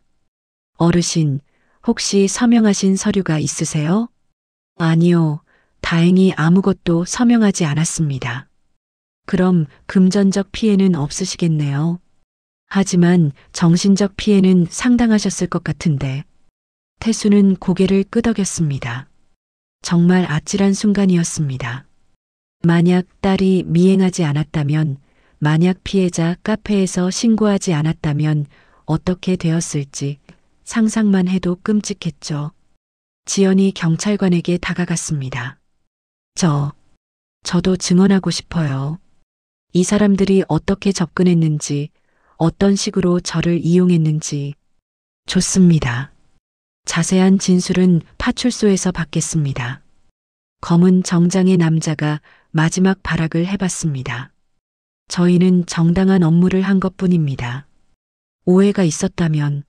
어르신, 혹시 서명하신 서류가 있으세요? 아니요. 다행히 아무것도 서명하지 않았습니다. 그럼 금전적 피해는 없으시겠네요. 하지만 정신적 피해는 상당하셨을 것 같은데. 태수는 고개를 끄덕였습니다. 정말 아찔한 순간이었습니다. 만약 딸이 미행하지 않았다면, 만약 피해자 카페에서 신고하지 않았다면 어떻게 되었을지 상상만 해도 끔찍했죠. 지연이 경찰관에게 다가갔습니다. 저도 증언하고 싶어요. 이 사람들이 어떻게 접근했는지, 어떤 식으로 저를 이용했는지. 좋습니다. 자세한 진술은 파출소에서 받겠습니다. 검은 정장의 남자가 마지막 발악을 해봤습니다. 저희는 정당한 업무를 한 것뿐입니다. 오해가 있었다면.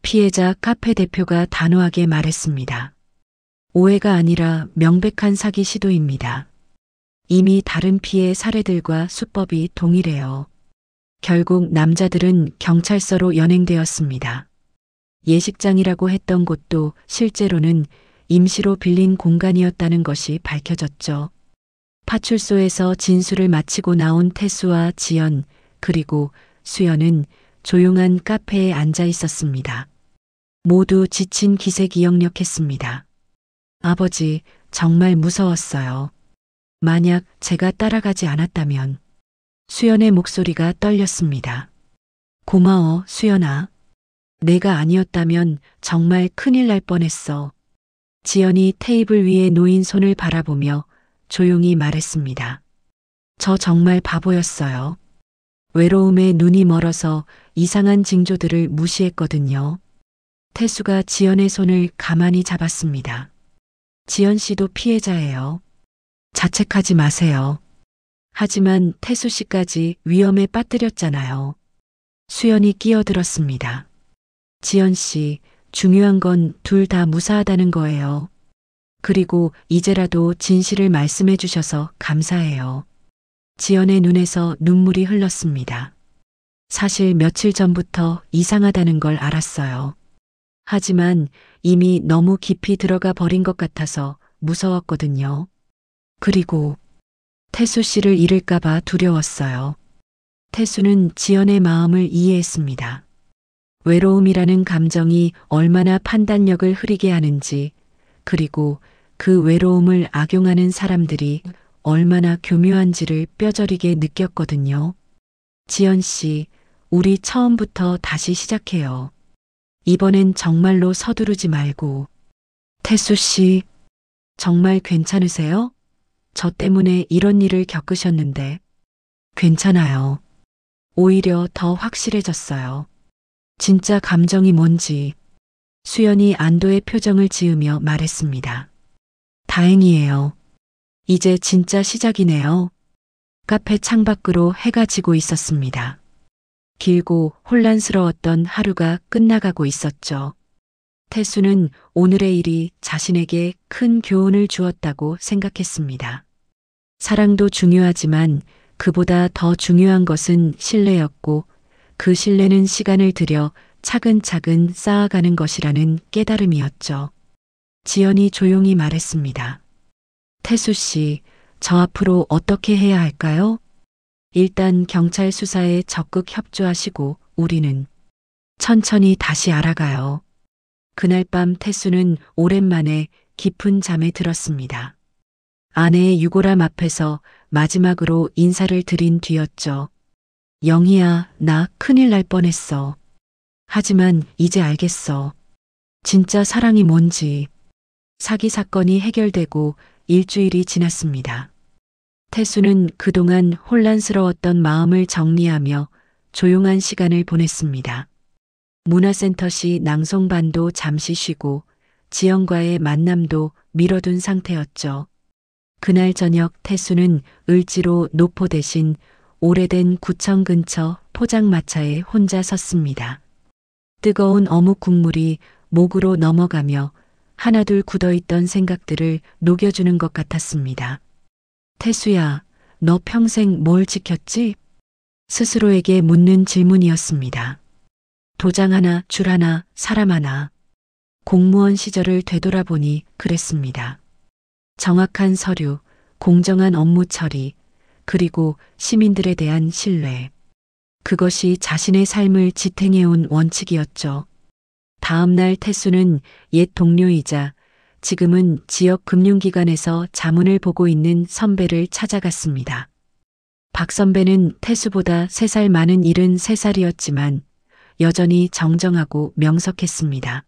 피해자 카페 대표가 단호하게 말했습니다. 오해가 아니라 명백한 사기 시도입니다. 이미 다른 피해 사례들과 수법이 동일해요. 결국 남자들은 경찰서로 연행되었습니다. 예식장이라고 했던 곳도 실제로는 임시로 빌린 공간이었다는 것이 밝혀졌죠. 파출소에서 진술을 마치고 나온 태수와 지연, 그리고 수연은 조용한 카페에 앉아 있었습니다. 모두 지친 기색이 역력했습니다. 아버지, 정말 무서웠어요. 만약 제가 따라가지 않았다면. 수연의 목소리가 떨렸습니다. 고마워, 수연아. 내가 아니었다면 정말 큰일 날 뻔했어. 지연이 테이블 위에 놓인 손을 바라보며 조용히 말했습니다. 저 정말 바보였어요. 외로움에 눈이 멀어서 이상한 징조들을 무시했거든요. 태수가 지연의 손을 가만히 잡았습니다. 지연 씨도 피해자예요. 자책하지 마세요. 하지만 태수 씨까지 위험에 빠뜨렸잖아요. 수연이 끼어들었습니다. 지연 씨, 중요한 건 둘 다 무사하다는 거예요. 그리고 이제라도 진실을 말씀해 주셔서 감사해요. 지연의 눈에서 눈물이 흘렀습니다. 사실 며칠 전부터 이상하다는 걸 알았어요. 하지만 이미 너무 깊이 들어가 버린 것 같아서 무서웠거든요. 그리고 태수 씨를 잃을까봐 두려웠어요. 태수는 지연의 마음을 이해했습니다. 외로움이라는 감정이 얼마나 판단력을 흐리게 하는지, 그리고 그 외로움을 악용하는 사람들이 얼마나 교묘한지를 뼈저리게 느꼈거든요. 지연 씨, 우리 처음부터 다시 시작해요. 이번엔 정말로 서두르지 말고. 태수 씨, 정말 괜찮으세요? 저 때문에 이런 일을 겪으셨는데. 괜찮아요. 오히려 더 확실해졌어요. 진짜 감정이 뭔지. 수연이 안도의 표정을 지으며 말했습니다. 다행이에요. 이제 진짜 시작이네요. 카페 창밖으로 해가 지고 있었습니다. 길고 혼란스러웠던 하루가 끝나가고 있었죠. 태수는 오늘의 일이 자신에게 큰 교훈을 주었다고 생각했습니다. 사랑도 중요하지만 그보다 더 중요한 것은 신뢰였고, 그 신뢰는 시간을 들여 차근차근 쌓아가는 것이라는 깨달음이었죠. 지연이 조용히 말했습니다. 태수 씨, 저 앞으로 어떻게 해야 할까요? 일단 경찰 수사에 적극 협조하시고 우리는 천천히 다시 알아가요. 그날 밤 태수는 오랜만에 깊은 잠에 들었습니다. 아내의 유골함 앞에서 마지막으로 인사를 드린 뒤였죠. 영희야, 나 큰일 날 뻔했어. 하지만 이제 알겠어. 진짜 사랑이 뭔지. 사기 사건이 해결되고 일주일이 지났습니다. 태수는 그동안 혼란스러웠던 마음을 정리하며 조용한 시간을 보냈습니다. 문화센터시 낭송반도 잠시 쉬고 지영과의 만남도 미뤄둔 상태였죠. 그날 저녁 태수는 을지로 노포 대신 오래된 구청 근처 포장마차에 혼자 섰습니다. 뜨거운 어묵 국물이 목으로 넘어가며 하나둘 굳어있던 생각들을 녹여주는 것 같았습니다. 태수야, 너 평생 뭘 지켰지? 스스로에게 묻는 질문이었습니다. 도장 하나, 줄 하나, 사람 하나. 공무원 시절을 되돌아보니 그랬습니다. 정확한 서류, 공정한 업무 처리, 그리고 시민들에 대한 신뢰. 그것이 자신의 삶을 지탱해온 원칙이었죠. 다음 날 태수는 옛 동료이자 지금은 지역 금융기관에서 자문을 보고 있는 선배를 찾아갔습니다. 박 선배는 태수보다 3살 많은 73살이었지만 여전히 정정하고 명석했습니다.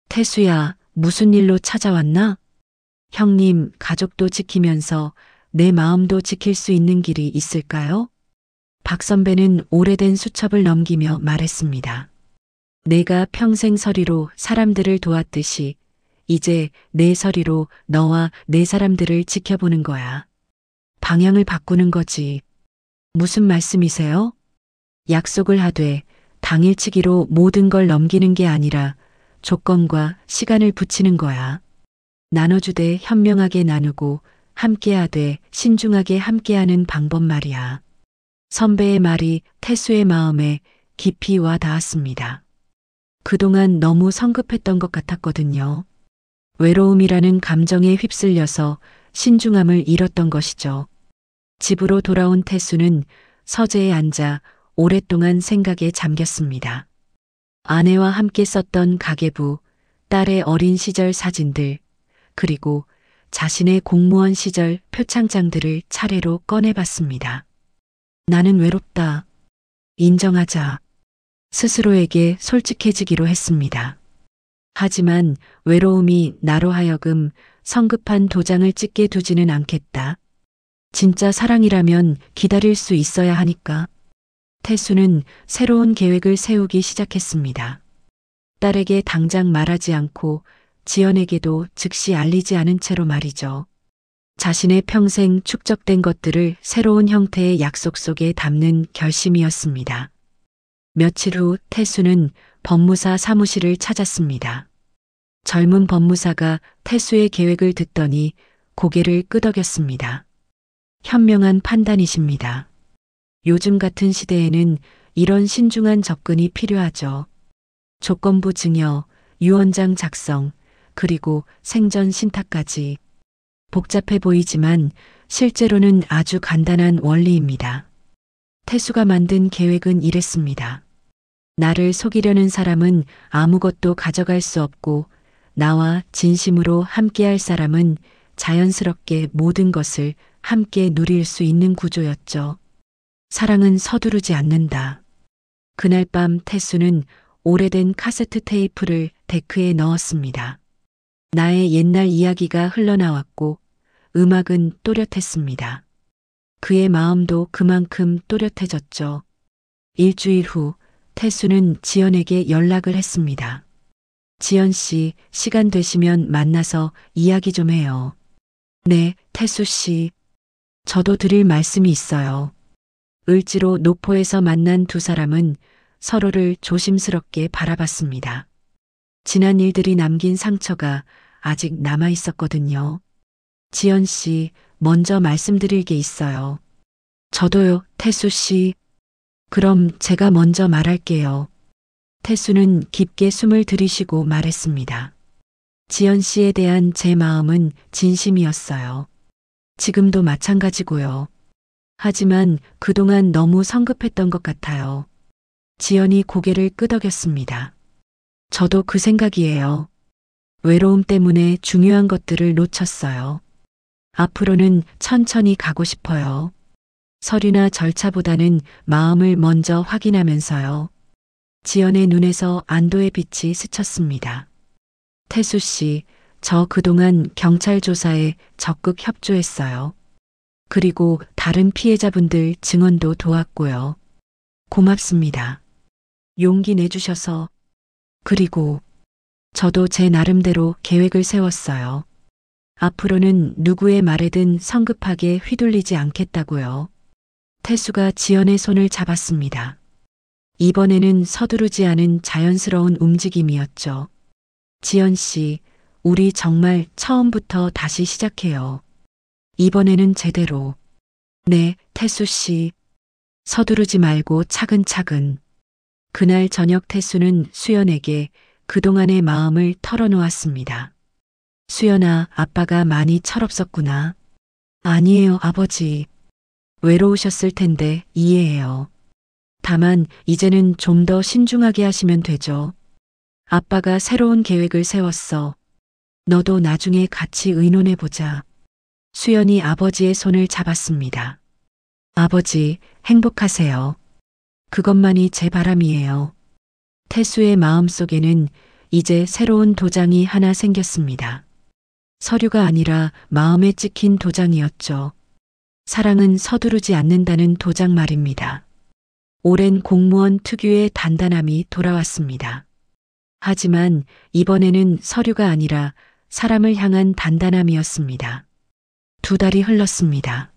태수야, 무슨 일로 찾아왔나? 형님, 가족도 지키면서 내 마음도 지킬 수 있는 길이 있을까요? 박 선배는 오래된 수첩을 넘기며 말했습니다. 내가 평생 서리로 사람들을 도왔듯이 이제 내 서리로 너와 내 사람들을 지켜보는 거야. 방향을 바꾸는 거지. 무슨 말씀이세요? 약속을 하되 당일치기로 모든 걸 넘기는 게 아니라 조건과 시간을 붙이는 거야. 나눠주되 현명하게 나누고 함께하되 신중하게 함께하는 방법 말이야. 선배의 말이 태수의 마음에 깊이 와 닿았습니다. 그동안 너무 성급했던 것 같았거든요. 외로움이라는 감정에 휩쓸려서 신중함을 잃었던 것이죠. 집으로 돌아온 태수는 서재에 앉아 오랫동안 생각에 잠겼습니다. 아내와 함께 썼던 가계부, 딸의 어린 시절 사진들, 그리고 자신의 공무원 시절 표창장들을 차례로 꺼내봤습니다. 나는 외롭다. 인정하자. 스스로에게 솔직해지기로 했습니다. 하지만 외로움이 나로 하여금 성급한 도장을 찍게 두지는 않겠다. 진짜 사랑이라면 기다릴 수 있어야 하니까. 태수는 새로운 계획을 세우기 시작했습니다. 딸에게 당장 말하지 않고 지연에게도 즉시 알리지 않은 채로 말이죠. 자신의 평생 축적된 것들을 새로운 형태의 약속 속에 담는 결심이었습니다. 며칠 후 태수는 법무사 사무실을 찾았습니다. 젊은 법무사가 태수의 계획을 듣더니 고개를 끄덕였습니다. 현명한 판단이십니다. 요즘 같은 시대에는 이런 신중한 접근이 필요하죠. 조건부 증여, 유언장 작성, 그리고 생전 신탁까지. 복잡해 보이지만 실제로는 아주 간단한 원리입니다. 태수가 만든 계획은 이랬습니다. 나를 속이려는 사람은 아무것도 가져갈 수 없고 나와 진심으로 함께할 사람은 자연스럽게 모든 것을 함께 누릴 수 있는 구조였죠. 사랑은 서두르지 않는다. 그날 밤 태수는 오래된 카세트 테이프를 데크에 넣었습니다. 나의 옛날 이야기가 흘러나왔고 음악은 또렷했습니다. 그의 마음도 그만큼 또렷해졌죠. 일주일 후 태수는 지연에게 연락을 했습니다. 지연 씨, 시간 되시면 만나서 이야기 좀 해요. 네, 태수 씨. 저도 드릴 말씀이 있어요. 을지로 노포에서 만난 두 사람은 서로를 조심스럽게 바라봤습니다. 지난 일들이 남긴 상처가 아직 남아 있었거든요. 지연 씨, 먼저 말씀드릴 게 있어요. 저도요, 태수 씨. 그럼 제가 먼저 말할게요. 태수는 깊게 숨을 들이쉬고 말했습니다. 지연 씨에 대한 제 마음은 진심이었어요. 지금도 마찬가지고요. 하지만 그동안 너무 성급했던 것 같아요. 지연이 고개를 끄덕였습니다. 저도 그 생각이에요. 외로움 때문에 중요한 것들을 놓쳤어요. 앞으로는 천천히 가고 싶어요. 서류나 절차보다는 마음을 먼저 확인하면서요. 지연의 눈에서 안도의 빛이 스쳤습니다. 태수 씨, 저 그동안 경찰 조사에 적극 협조했어요. 그리고 다른 피해자분들 증언도 도왔고요. 고맙습니다. 용기 내주셔서. 그리고 저도 제 나름대로 계획을 세웠어요. 앞으로는 누구의 말에든 성급하게 휘둘리지 않겠다고요. 태수가 지연의 손을 잡았습니다. 이번에는 서두르지 않은 자연스러운 움직임이었죠. 지연 씨, 우리 정말 처음부터 다시 시작해요. 이번에는 제대로. 네, 태수 씨. 서두르지 말고 차근차근. 그날 저녁 태수는 수연에게 그동안의 마음을 털어놓았습니다. 수연아, 아빠가 많이 철없었구나. 아니에요, 아버지. 외로우셨을 텐데 이해해요. 다만 이제는 좀 더 신중하게 하시면 되죠. 아빠가 새로운 계획을 세웠어. 너도 나중에 같이 의논해보자. 수연이 아버지의 손을 잡았습니다. 아버지, 행복하세요. 그것만이 제 바람이에요. 태수의 마음속에는 이제 새로운 도장이 하나 생겼습니다. 서류가 아니라 마음에 찍힌 도장이었죠. 사랑은 서두르지 않는다는 도장 말입니다. 오랜 공무원 특유의 단단함이 돌아왔습니다. 하지만 이번에는 서류가 아니라 사람을 향한 단단함이었습니다. 2달이 흘렀습니다.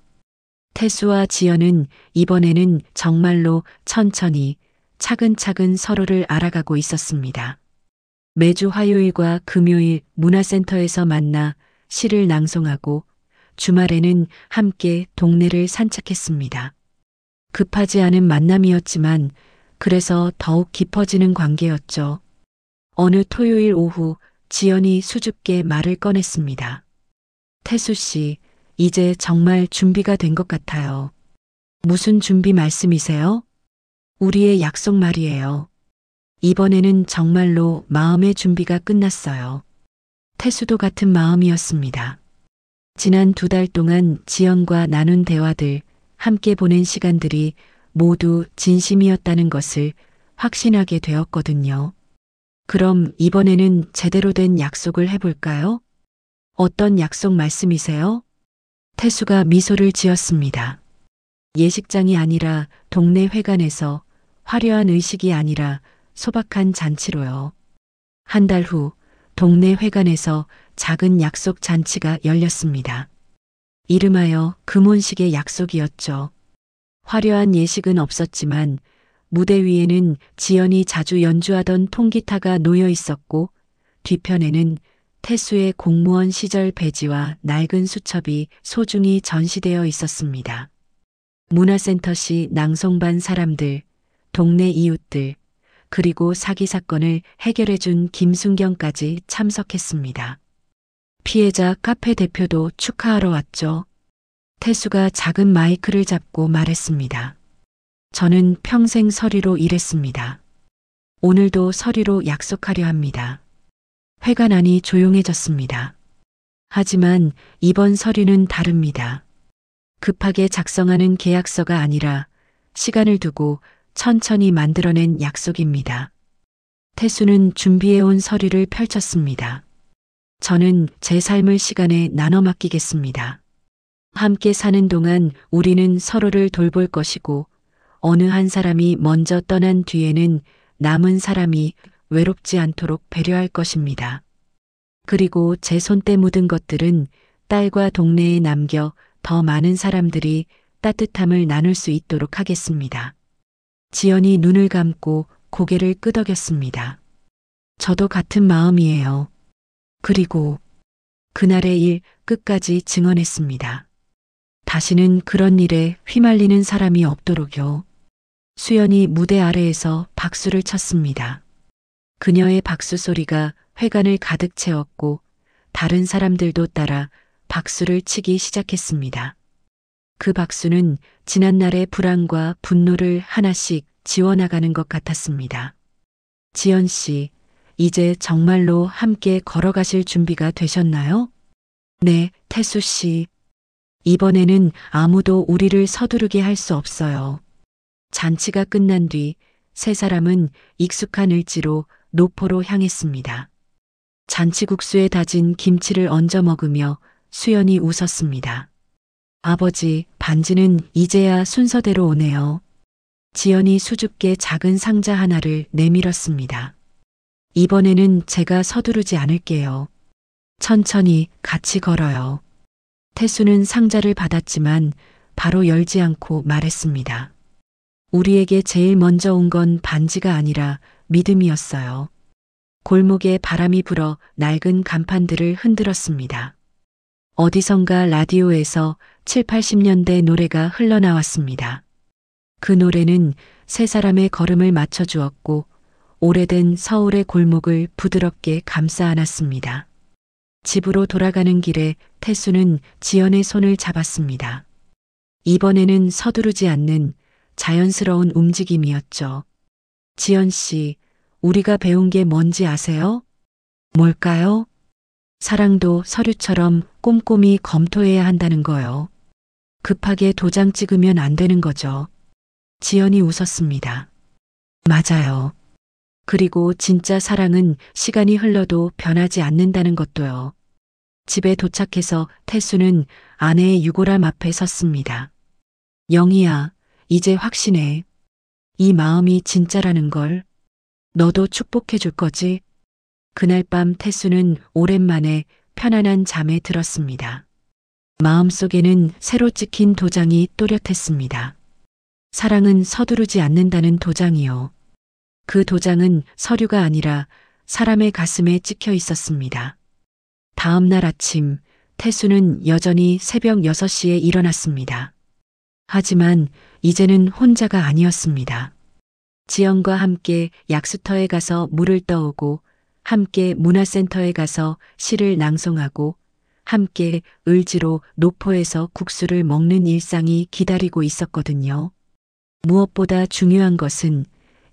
태수와 지연은 이번에는 정말로 천천히 차근차근 서로를 알아가고 있었습니다. 매주 화요일과 금요일 문화센터에서 만나 시를 낭송하고 주말에는 함께 동네를 산책했습니다. 급하지 않은 만남이었지만 그래서 더욱 깊어지는 관계였죠. 어느 토요일 오후 지연이 수줍게 말을 꺼냈습니다. 태수 씨, 이제 정말 준비가 된 것 같아요. 무슨 준비 말씀이세요? 우리의 약속 말이에요. 이번에는 정말로 마음의 준비가 끝났어요. 태수도 같은 마음이었습니다. 지난 2달 동안 지연과 나눈 대화들, 함께 보낸 시간들이 모두 진심이었다는 것을 확신하게 되었거든요. 그럼 이번에는 제대로 된 약속을 해볼까요? 어떤 약속 말씀이세요? 태수가 미소를 지었습니다. 예식장이 아니라 동네 회관에서 화려한 의식이 아니라 소박한 잔치로요. 1달 후 동네 회관에서 작은 약속 잔치가 열렸습니다. 이름하여 금혼식의 약속이었죠. 화려한 예식은 없었지만 무대 위에는 지연이 자주 연주하던 통기타가 놓여 있었고 뒤편에는 태수의 공무원 시절 배지와 낡은 수첩이 소중히 전시되어 있었습니다. 문화센터시 낭송반 사람들, 동네 이웃들, 그리고 사기 사건을 해결해준 김순경까지 참석했습니다. 피해자 카페 대표도 축하하러 왔죠. 태수가 작은 마이크를 잡고 말했습니다. 저는 평생 서리로 일했습니다. 오늘도 서리로 약속하려 합니다. 회관 안이 조용해졌습니다. 하지만 이번 서류는 다릅니다. 급하게 작성하는 계약서가 아니라 시간을 두고 천천히 만들어낸 약속입니다. 태수는 준비해온 서류를 펼쳤습니다. 저는 제 삶을 시간에 나눠 맡기겠습니다. 함께 사는 동안 우리는 서로를 돌볼 것이고 어느 한 사람이 먼저 떠난 뒤에는 남은 사람이 외롭지 않도록 배려할 것입니다. 그리고 제 손때 묻은 것들은 딸과 동네에 남겨 더 많은 사람들이 따뜻함을 나눌 수 있도록 하겠습니다. 지연이 눈을 감고 고개를 끄덕였습니다. 저도 같은 마음이에요. 그리고 그날의 일 끝까지 증언했습니다. 다시는 그런 일에 휘말리는 사람이 없도록요. 수연이 무대 아래에서 박수를 쳤습니다. 그녀의 박수 소리가 회관을 가득 채웠고 다른 사람들도 따라 박수를 치기 시작했습니다. 그 박수는 지난날의 불안과 분노를 하나씩 지워나가는 것 같았습니다. 지연 씨, 이제 정말로 함께 걸어가실 준비가 되셨나요? 네, 태수 씨. 이번에는 아무도 우리를 서두르게 할 수 없어요. 잔치가 끝난 뒤 세 사람은 익숙한 을지로 노포로 향했습니다. 잔치국수에 다진 김치를 얹어 먹으며 수연이 웃었습니다. 아버지, 반지는 이제야 순서대로 오네요. 지연이 수줍게 작은 상자 하나를 내밀었습니다. 이번에는 제가 서두르지 않을게요. 천천히 같이 걸어요. 태수는 상자를 받았지만 바로 열지 않고 말했습니다. 우리에게 제일 먼저 온 건 반지가 아니라 믿음이었어요. 골목에 바람이 불어 낡은 간판들을 흔들었습니다. 어디선가 라디오에서 7, 80년대 노래가 흘러나왔습니다. 그 노래는 세 사람의 걸음을 맞춰주었고 오래된 서울의 골목을 부드럽게 감싸 안았습니다. 집으로 돌아가는 길에 태수는 지연의 손을 잡았습니다. 이번에는 서두르지 않는 자연스러운 움직임이었죠. 지연 씨, 우리가 배운 게 뭔지 아세요? 뭘까요? 사랑도 서류처럼 꼼꼼히 검토해야 한다는 거요. 급하게 도장 찍으면 안 되는 거죠. 지연이 웃었습니다. 맞아요. 그리고 진짜 사랑은 시간이 흘러도 변하지 않는다는 것도요. 집에 도착해서 태수는 아내의 유골함 앞에 섰습니다. 영희야, 이제 확신해. 이 마음이 진짜라는 걸. 너도 축복해 줄 거지? 그날 밤 태수는 오랜만에 편안한 잠에 들었습니다. 마음속에는 새로 찍힌 도장이 또렷했습니다. 사랑은 서두르지 않는다는 도장이요. 그 도장은 서류가 아니라 사람의 가슴에 찍혀 있었습니다. 다음 날 아침, 태수는 여전히 새벽 6시에 일어났습니다. 하지만 이제는 혼자가 아니었습니다. 지연과 함께 약수터에 가서 물을 떠오고, 함께 문화센터에 가서 시를 낭송하고, 함께 을지로 노포에서 국수를 먹는 일상이 기다리고 있었거든요. 무엇보다 중요한 것은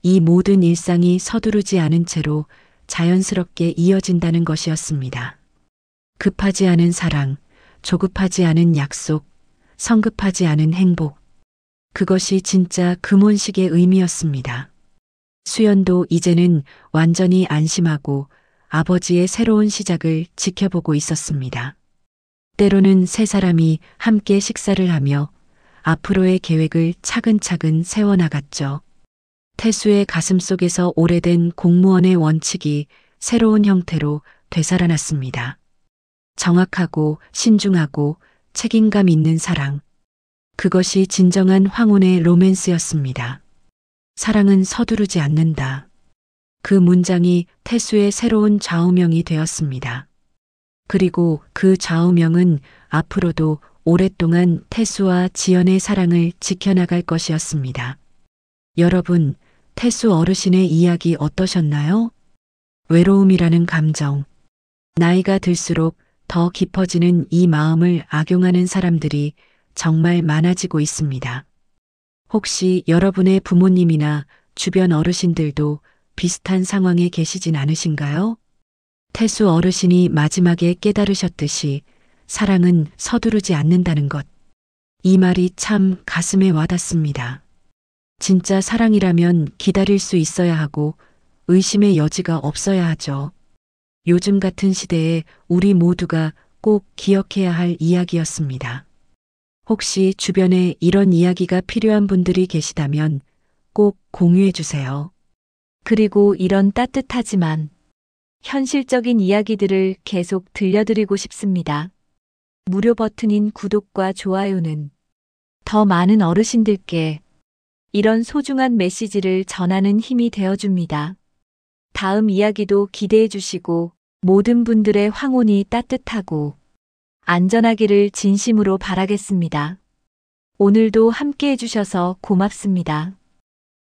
이 모든 일상이 서두르지 않은 채로 자연스럽게 이어진다는 것이었습니다. 급하지 않은 사랑, 조급하지 않은 약속, 성급하지 않은 행복. 그것이 진짜 금혼식의 의미였습니다. 수연도 이제는 완전히 안심하고 아버지의 새로운 시작을 지켜보고 있었습니다. 때로는 세 사람이 함께 식사를 하며 앞으로의 계획을 차근차근 세워나갔죠. 태수의 가슴속에서 오래된 공무원의 원칙이 새로운 형태로 되살아났습니다. 정확하고 신중하고 책임감 있는 사랑. 그것이 진정한 황혼의 로맨스였습니다. 사랑은 서두르지 않는다. 그 문장이 태수의 새로운 좌우명이 되었습니다. 그리고 그 좌우명은 앞으로도 오랫동안 태수와 지연의 사랑을 지켜나갈 것이었습니다. 여러분, 태수 어르신의 이야기 어떠셨나요? 외로움이라는 감정. 나이가 들수록 더 깊어지는 이 마음을 악용하는 사람들이 정말 많아지고 있습니다. 혹시 여러분의 부모님이나 주변 어르신들도 비슷한 상황에 계시진 않으신가요? 태수 어르신이 마지막에 깨달으셨듯이 사랑은 서두르지 않는다는 것. 이 말이 참 가슴에 와닿습니다. 진짜 사랑이라면 기다릴 수 있어야 하고 의심의 여지가 없어야 하죠. 요즘 같은 시대에 우리 모두가 꼭 기억해야 할 이야기였습니다. 혹시 주변에 이런 이야기가 필요한 분들이 계시다면 꼭 공유해 주세요. 그리고 이런 따뜻하지만 현실적인 이야기들을 계속 들려드리고 싶습니다. 무료 버튼인 구독과 좋아요는 더 많은 어르신들께 이런 소중한 메시지를 전하는 힘이 되어줍니다. 다음 이야기도 기대해 주시고 모든 분들의 황혼이 따뜻하고 안전하기를 진심으로 바라겠습니다. 오늘도 함께 해주셔서 고맙습니다.